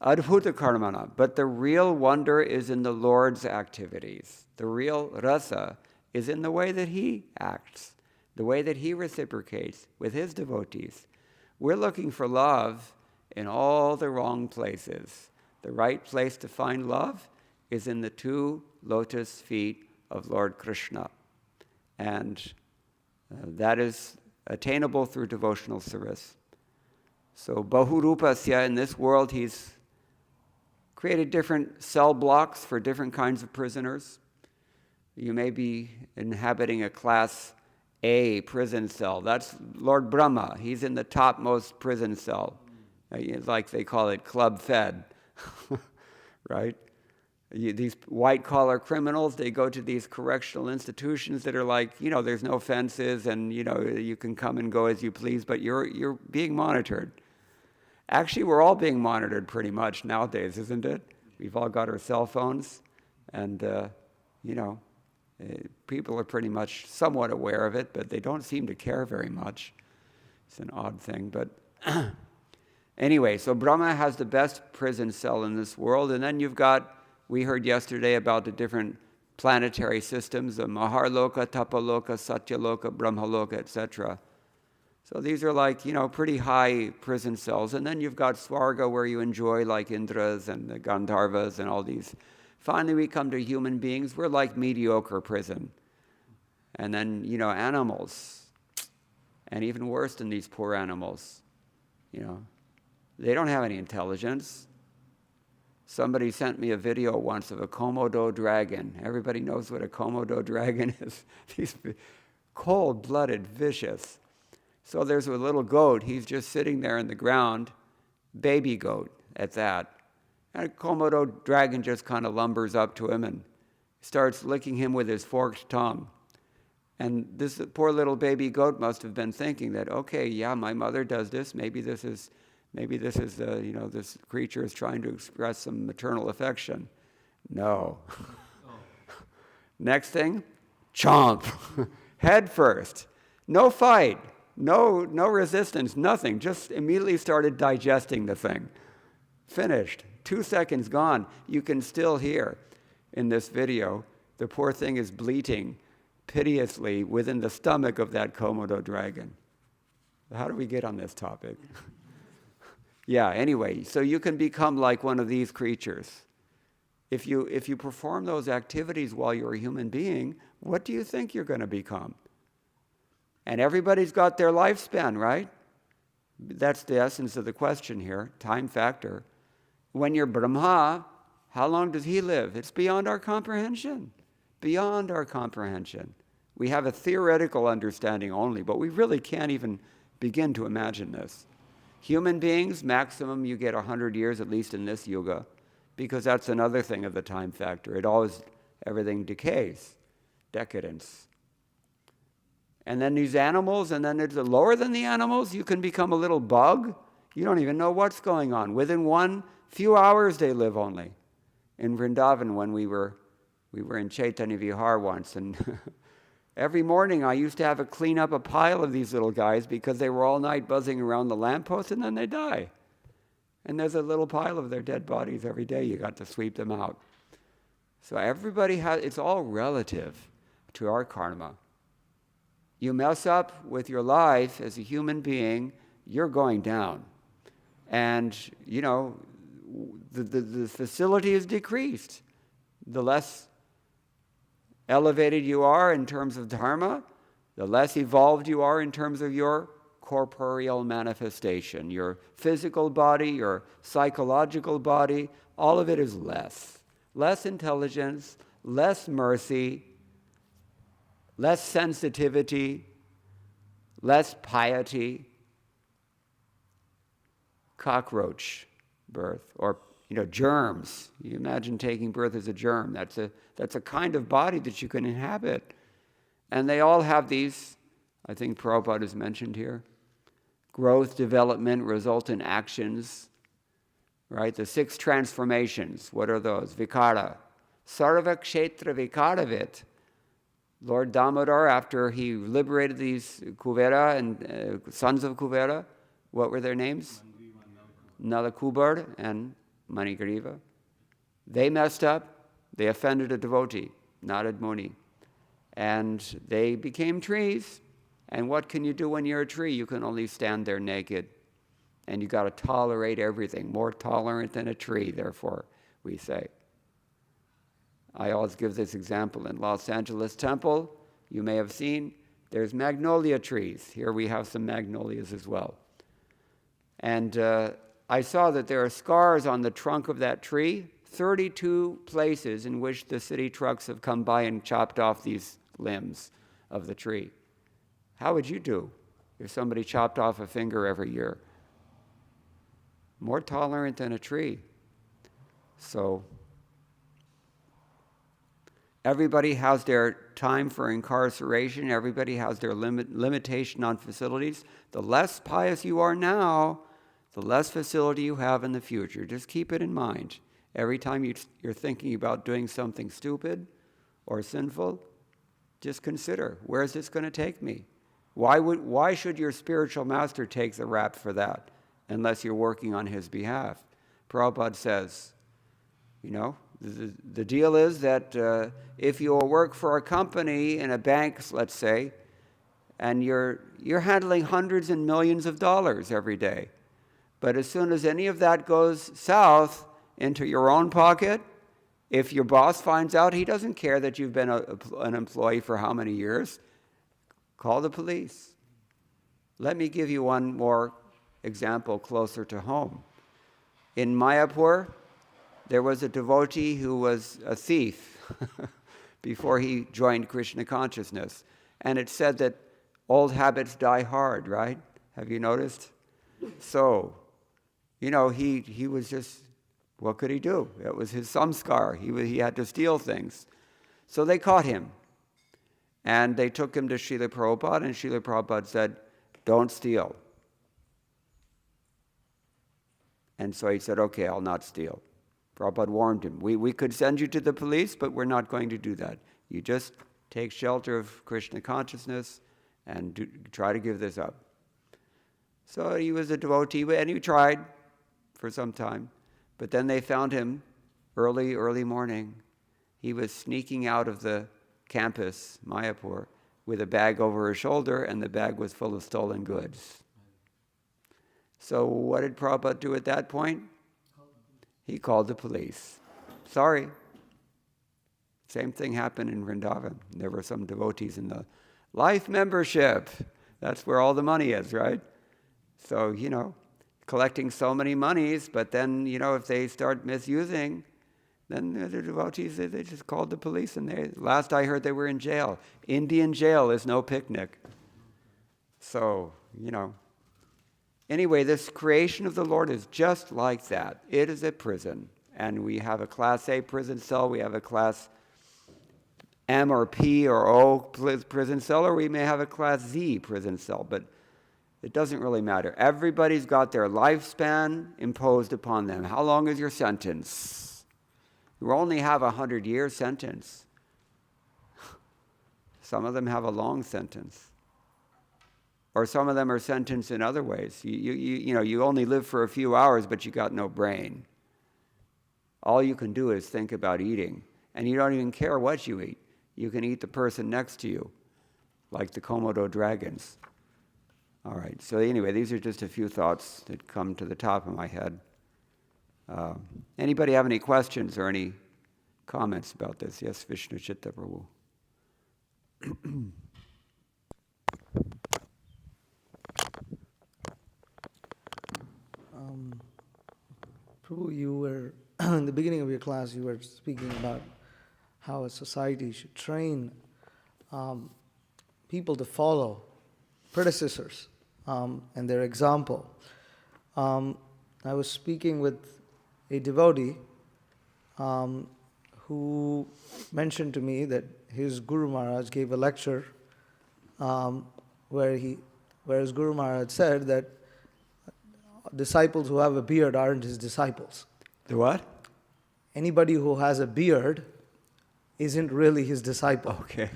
adbhuta karmana, but the real wonder is in the Lord's activities. The real rasa is in the way that he acts, the way that he reciprocates with his devotees. We're looking for love in all the wrong places. The right place to find love is in the two lotus feet of Lord Krishna. And that is attainable through devotional service. So Bahurupasya, in this world, he's created different cell blocks for different kinds of prisoners. You may be inhabiting a class A prison cell. That's Lord Brahma. He's in the topmost prison cell. Like they call it club fed, right? These white-collar criminals, they go to these correctional institutions that are like, there's no fences and, you can come and go as you please, but you're being monitored. Actually, we're all being monitored pretty much nowadays, isn't it? We've all got our cell phones, and, people are pretty much somewhat aware of it, but they don't seem to care very much. It's an odd thing, but anyway, so Brahma has the best prison cell in this world, and then you've got, we heard yesterday about the different planetary systems, the Maharloka, Tapaloka, Satyaloka, Brahmaloka, etc. So these are like, pretty high prison cells. And then you've got Swarga, where you enjoy like Indras and the Gandharvas and all these. Finally, we come to human beings. We're like mediocre prison. And then, animals. And even worse than these poor animals. They don't have any intelligence. Somebody sent me a video once of a Komodo dragon. Everybody knows what a Komodo dragon is. These cold-blooded, vicious. So there's a little goat. He's just sitting there in the ground, baby goat at that. And a Komodo dragon just kind of lumbers up to him and starts licking him with his forked tongue. And this poor little baby goat must have been thinking that, okay, yeah, my mother does this. Maybe this is this creature is trying to express some maternal affection. No. Next thing, chomp, head first. No fight, no resistance, nothing. Just immediately started digesting the thing. Finished. 2 seconds gone. You can still hear in this video, the poor thing is bleating piteously within the stomach of that Komodo dragon. How do we get on this topic? Yeah, anyway, so you can become like one of these creatures. If you perform those activities while you're a human being, what do you think you're going to become? And everybody's got their lifespan, right? That's the essence of the question here, time factor. When you're Brahma, how long does he live? It's beyond our comprehension. Beyond our comprehension. We have a theoretical understanding only, but we really can't even begin to imagine this. Human beings, maximum you get 100 years, at least in this yuga, because that's another thing of the time factor. Everything decays, decadence. And then these animals, and then it's lower than the animals, you can become a little bug. You don't even know what's going on. Within few hours they live only. In Vrindavan, when we were in Chaitanya Vihar once, and every morning I used to have to clean up a pile of these little guys because they were all night buzzing around the lamppost, and then they die. And there's a little pile of their dead bodies every day. You got to sweep them out. So it's all relative to our karma. You mess up with your life as a human being, you're going down. And, the facility is decreased. The less elevated you are in terms of dharma, the less evolved you are in terms of your corporeal manifestation. Your physical body, your psychological body, all of it is less. Less intelligence, less mercy, less sensitivity, less piety. Cockroach birth, or germs. You imagine taking birth as a germ. That's a kind of body that you can inhabit. And they all have these, I think Prabhupada has mentioned here, growth, development, resultant actions, right? The 6 transformations, what are those? Vikara. Sarva kshetra vikaravit. Lord Damodar, after he liberated these Kuvera and sons of Kuvera, what were their names? Nalakubar and Manigriva. They messed up. They offended a devotee, Narad Muni. And they became trees. And what can you do when you're a tree? You can only stand there naked. And you got to tolerate everything. More tolerant than a tree, therefore, we say. I always give this example in Los Angeles Temple. You may have seen, there's magnolia trees. Here we have some magnolias as well. And I saw that there are scars on the trunk of that tree, 32 places in which the city trucks have come by and chopped off these limbs of the tree. How would you do if somebody chopped off a finger every year? More tolerant than a tree. So everybody has their time for incarceration. Everybody has their limitation on facilities. The less pious you are now, the less facility you have in the future. Just keep it in mind. Every time you're thinking about doing something stupid or sinful, just consider, where is this going to take me? Why should your spiritual master take the rap for that unless you're working on his behalf? Prabhupada says, the deal is that if you work for a company in a bank, let's say, and you're handling hundreds and millions of dollars every day, but as soon as any of that goes south into your own pocket, if your boss finds out, he doesn't care that you've been an employee for how many years. Call the police. Let me give you one more example closer to home. In Mayapur, there was a devotee who was a thief before he joined Krishna consciousness. And it said that old habits die hard, right? Have you noticed? So, he was just, what could he do? It was his samskar. He had to steal things. So they caught him. And they took him to Srila Prabhupada, and Srila Prabhupada said, don't steal. And so he said, okay, I'll not steal. Prabhupada warned him, we could send you to the police, but we're not going to do that. You just take shelter of Krishna consciousness and try to give this up. So he was a devotee, and he tried for some time. But then they found him early morning. He was sneaking out of the campus, Mayapur, with a bag over his shoulder, and the bag was full of stolen goods. So what did Prabhupada do at that point? He called the police. Sorry. Same thing happened in Vrindavan. There were some devotees in the life membership. That's where all the money is, right? So, collecting so many monies, but then, if they start misusing, then the devotees, they just called the police, and last I heard they were in jail. Indian jail is no picnic. So, Anyway, this creation of the Lord is just like that. It is a prison. And we have a class A prison cell, we have a class M or P or O prison cell, or we may have a class Z prison cell, but it doesn't really matter. Everybody's got their lifespan imposed upon them. How long is your sentence? You only have a 100-year sentence. Some of them have a long sentence. Or some of them are sentenced in other ways. You only live for a few hours, but you got no brain. All you can do is think about eating. And you don't even care what you eat. You can eat the person next to you, like the Komodo dragons. All right, so anyway, these are just a few thoughts that come to the top of my head. Anybody have any questions or any comments about this? Yes, Vishnu Chitta Prabhu. Prabhu, you were, in the beginning of your class, you were speaking about how a society should train people to follow predecessors and their example. I was speaking with a devotee who mentioned to me that his Guru Maharaj gave a lecture where his Guru Maharaj said that disciples who have a beard aren't his disciples. The what? Anybody who has a beard isn't really his disciple. Okay.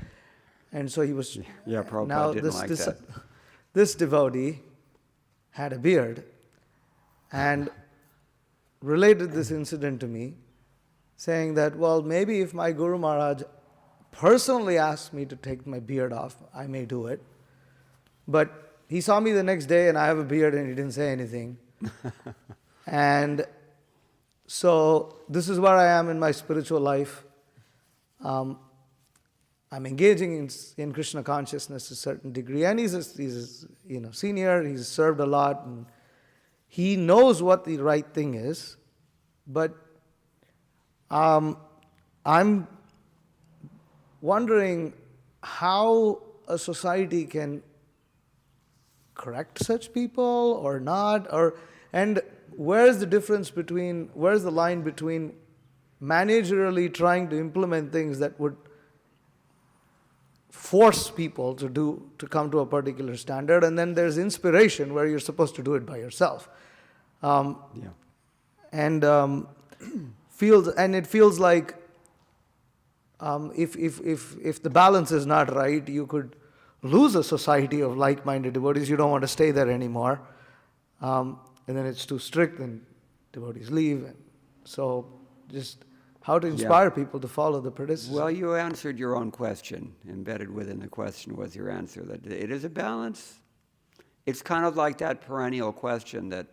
And so he was... Yeah, Prabhupada now didn't like that. This devotee had a beard and related this incident to me, saying that, well, maybe if my Guru Maharaj personally asked me to take my beard off, I may do it. But he saw me the next day and I have a beard and he didn't say anything. And so this is where I am in my spiritual life. I'm engaging in Krishna consciousness to a certain degree, and he's a senior. He's served a lot, and he knows what the right thing is. But I'm wondering how a society can correct such people or not, and where's the line between managerially trying to implement things that would force people to come to a particular standard, and then there's inspiration where you're supposed to do it by yourself. And it feels like if the balance is not right, you could lose a society of like-minded devotees. You don't want to stay there anymore. And then it's too strict and devotees leave. And so just how to inspire people to follow the predecessors. Well, you answered your own question. Embedded within the question was your answer, that it is a balance. It's kind of like that perennial question that,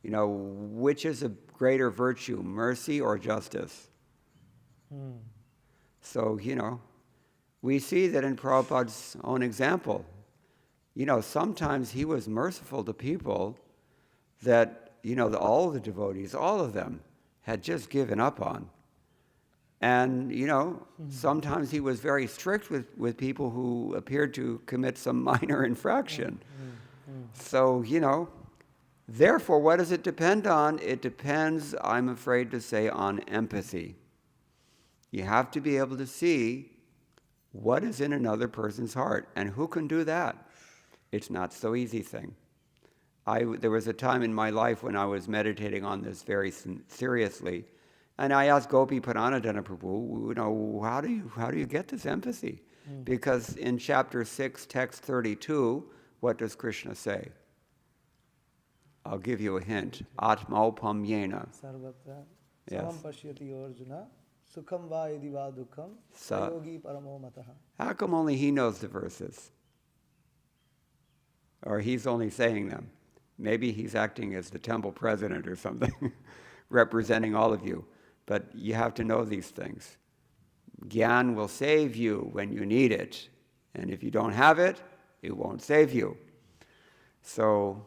which is a greater virtue, mercy or justice? So, we see that in Prabhupada's own example, sometimes he was merciful to people that, all the devotees, all of them, had just given up on. And, sometimes he was very strict with people who appeared to commit some minor infraction. So, Therefore, what does it depend on? It depends, I'm afraid to say, on empathy. You have to be able to see what is in another person's heart. And who can do that? It's not so easy thing. There was a time in my life when I was meditating on this very seriously, and I asked Gopi Paranadana Prabhu, how do you get this empathy? Because in chapter 6, text 32, what does Krishna say? I'll give you a hint. Atmaupam yena. Sarvatra. Yes. Samam pashyati Arjuna. Sukham va yadi va dukham. Sayogi paramo mataha. How come only he knows the verses? Or he's only saying them? Maybe he's acting as the temple president or something, representing all of you. But you have to know these things. Gyan will save you when you need it. And if you don't have it, it won't save you. So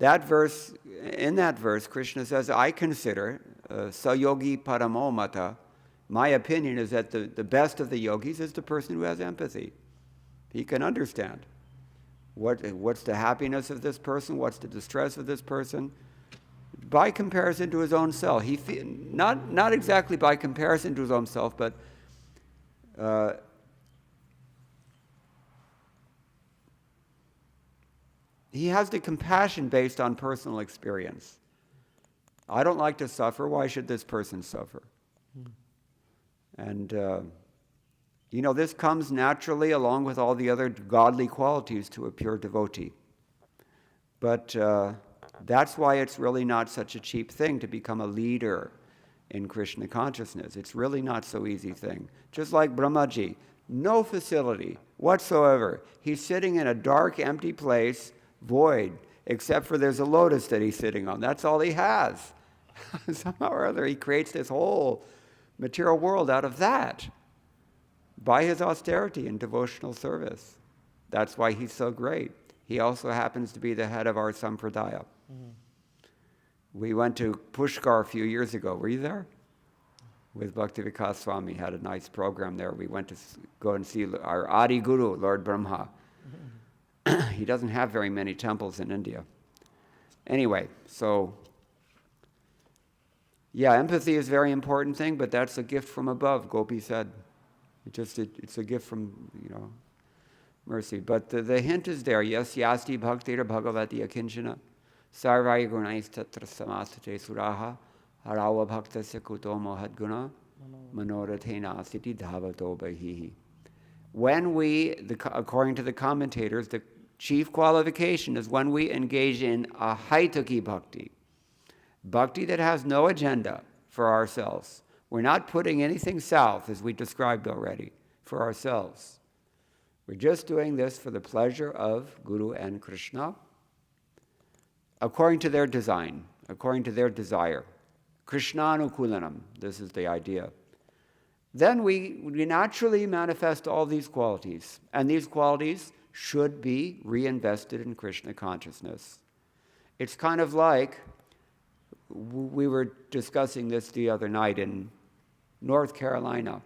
in that verse, Krishna says, I consider Sayogi Paramomata. My opinion is that the best of the yogis is the person who has empathy. He can understand what's the happiness of this person, what's the distress of this person, by comparison to his own self. Not exactly by comparison to his own self, but he has the compassion based on personal experience. I don't like to suffer. Why should this person suffer? And, this comes naturally along with all the other godly qualities to a pure devotee. But that's why it's really not such a cheap thing to become a leader in Krishna consciousness. It's really not so easy thing. Just like Brahmaji, no facility whatsoever. He's sitting in a dark, empty place, void, except for there's a lotus that he's sitting on. That's all he has. Somehow or other, he creates this whole material world out of that by his austerity and devotional service. That's why he's so great. He also happens to be the head of our sampradaya. We went to Pushkar a few years ago. Were you there? With Bhakti Vikas Swami, had a nice program there. We went to go and see our Adi Guru, Lord Brahma. He doesn't have very many temples in India. Anyway, so yeah, empathy is a very important thing, but that's a gift from above, Gopi said. It's a gift from, mercy. But the hint is there. Yes, yasti bhaktira bhagavati akinchana sarvai gunais tatra samastate suraha harawa bhaktasya kuto mohadguna manorathena asiti dhavato bahihi. When according to the commentators, the chief qualification is when we engage in a haitaki bhakti. Bhakti that has no agenda for ourselves. We're not putting anything south, as we described already, for ourselves. We're just doing this for the pleasure of Guru and Krishna, according to their design, according to their desire. Krishnaanukulanam, this is the idea. Then we naturally manifest all these qualities, and these qualities should be reinvested in Krishna consciousness. It's kind of like, we were discussing this the other night in North Carolina.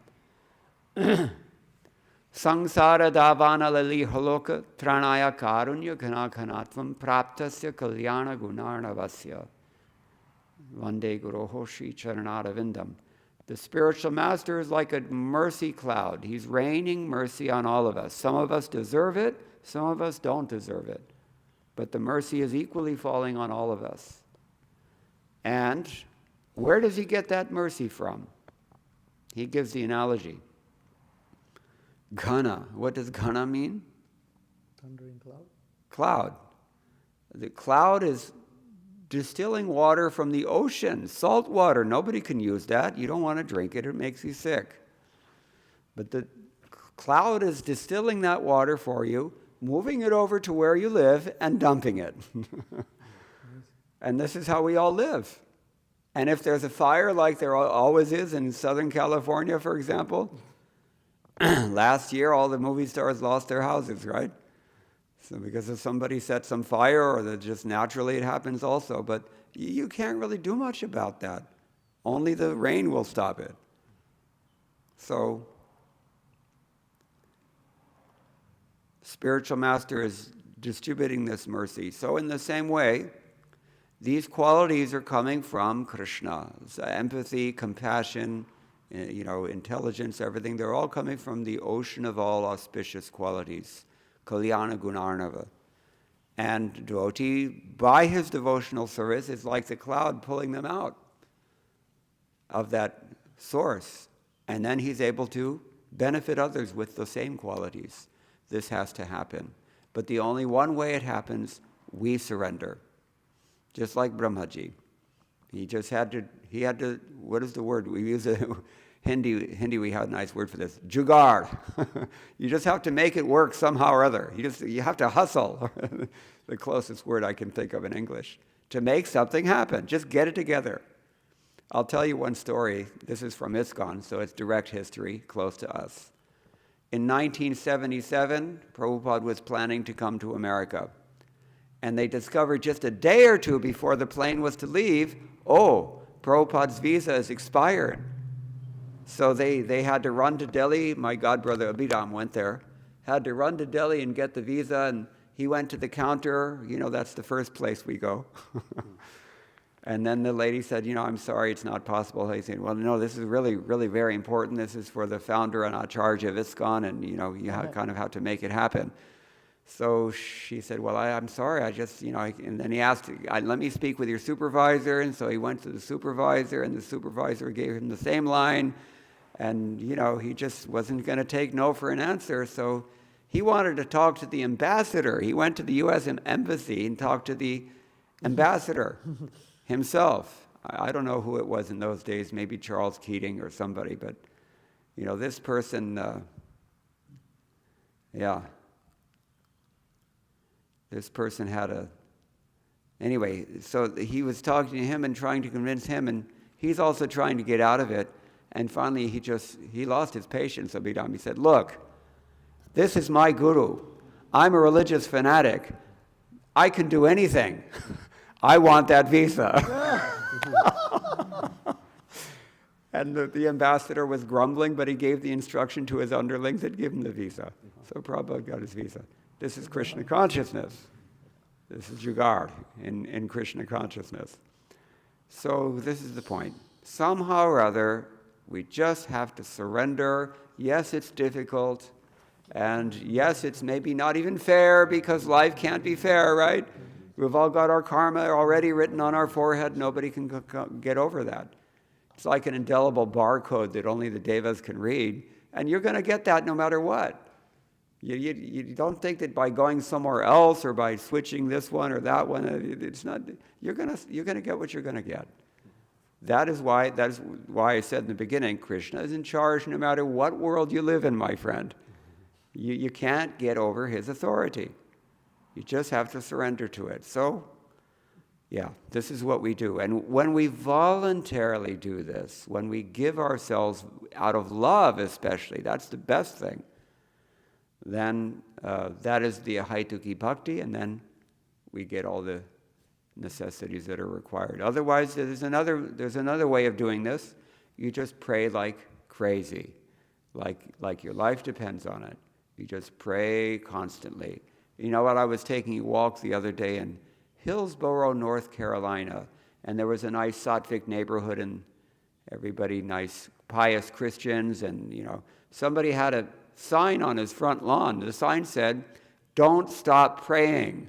Sangsara davana lali haloka tranaya karunya ganakanatvam praptasya kalyana gunarnavasya vande guroho shri charanadavindam. The spiritual master is like a mercy cloud. He's raining mercy on all of us. Some of us deserve it, some of us don't deserve it. But the mercy is equally falling on all of us. And where does he get that mercy from? He gives the analogy. Ghana. What does ghana mean? Thundering cloud. Cloud. The cloud is distilling water from the ocean, salt water. Nobody can use that. You don't want to drink it. It makes you sick. But the cloud is distilling that water for you, moving it over to where you live, and dumping it. And this is how we all live. And if there's a fire, like there always is in Southern California, for example, last year all the movie stars lost their houses, right? So because if somebody set some fire, or that just naturally it happens also, but you can't really do much about that. Only the rain will stop it. So, spiritual master is distributing this mercy. So in the same way, These qualities are coming from Krishna. So empathy, compassion, intelligence, everything, they're all coming from the ocean of all auspicious qualities, Kalyana Gunarnava. And devotee, by his devotional service, is like the cloud pulling them out of that source. And then he's able to benefit others with the same qualities. This has to happen. But the only one way it happens, we surrender. Just like Brahmaji. He had to, what is the word? We use it, Hindi, we have a nice word for this, jugaad. You just have to make it work somehow or other. You have to hustle, the closest word I can think of in English, to make something happen. Just get it together. I'll tell you one story. This is from ISKCON, so it's direct history, close to us. In 1977, Prabhupada was planning to come to America. And they discovered just a day or two before the plane was to leave, Prabhupada's visa is expired. So they had to run to Delhi. My godbrother Abhidham went there, had to run to Delhi and get the visa, and he went to the counter. That's the first place we go. And then the lady said, I'm sorry, it's not possible. He said, well, no, this is really, really very important. This is for the founder and Acharya of ISKCON, and, you kind of have to make it happen. So she said, well, I'm sorry, I just, and then he asked, let me speak with your supervisor. And so he went to the supervisor, and the supervisor gave him the same line. And, he just wasn't going to take no for an answer. So he wanted to talk to the ambassador. He went to the U.S. embassy and talked to the ambassador himself. I don't know who it was in those days, maybe Charles Keating or somebody. But, this person, this person had anyway, so he was talking to him and trying to convince him, and he's also trying to get out of it. And finally, he lost his patience, Abhidham. He said, look, this is my guru. I'm a religious fanatic. I can do anything. I want that visa. And the ambassador was grumbling, but he gave the instruction to his underlings that give him the visa. So Prabhupada got his visa. This is Krishna consciousness. This is jugaad in Krishna consciousness. So this is the point. Somehow or other, we just have to surrender. Yes, it's difficult. And yes, it's maybe not even fair, because life can't be fair, right? We've all got our karma already written on our forehead. Nobody can get over that. It's like an indelible barcode that only the devas can read. And you're going to get that no matter what. You don't think that by going somewhere else or by switching this one or that one, it's not. You're going to get what you're going to get. That is why I said in the beginning, Krishna is in charge no matter what world you live in, my friend. You can't get over his authority. You just have to surrender to it. So, this is what we do. And when we voluntarily do this, when we give ourselves out of love especially, that's the best thing. Then that is the ahaituki bhakti, and then we get all the necessities that are required. Otherwise, there's another way of doing this. You just pray like crazy, like your life depends on it. You just pray constantly. You know what? I was taking a walk the other day in Hillsborough, North Carolina, and there was a nice Sattvic neighborhood, and everybody nice, pious Christians, and somebody had a sign on his front lawn. The sign said, "Don't stop praying."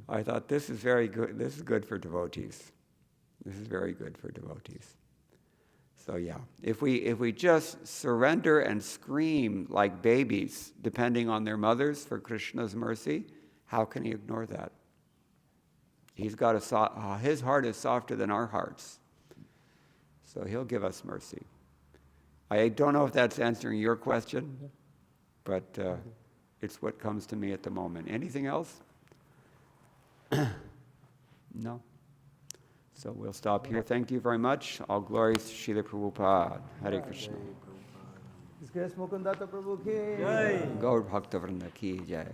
I thought, this is very good. This is good for devotees. This is very good for devotees. So if we just surrender and scream like babies, depending on their mothers for Krishna's mercy, how can he ignore that? He's got his heart is softer than our hearts, so he'll give us mercy. I don't know if that's answering your question, but it's what comes to me at the moment. Anything else? No? So we'll stop here. Thank you very much. All glories to Srila Prabhupada. Hare Krishna. His Grace Mukunda-Datta Prabhu ki Jai. Gaur Bhakta Vrinda ki jai.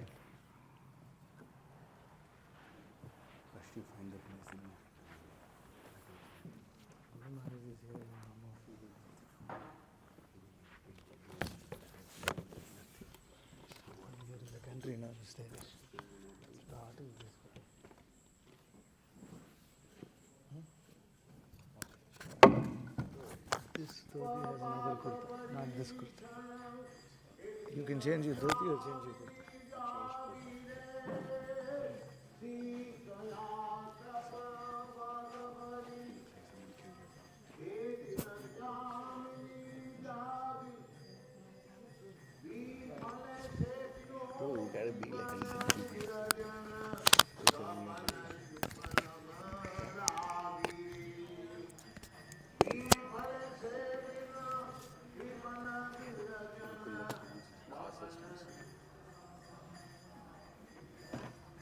country now to stay there. dhoti has another kurta, not this kurta. You can change your dhoti or change your kurta. Oh, you gotta be like a little bit.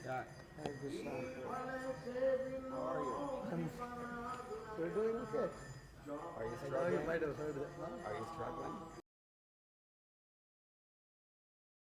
Yeah. Hare Krishna. How are you? We're doing okay. Are you I know you struggling? might have heard that. Huh? Are you struggling?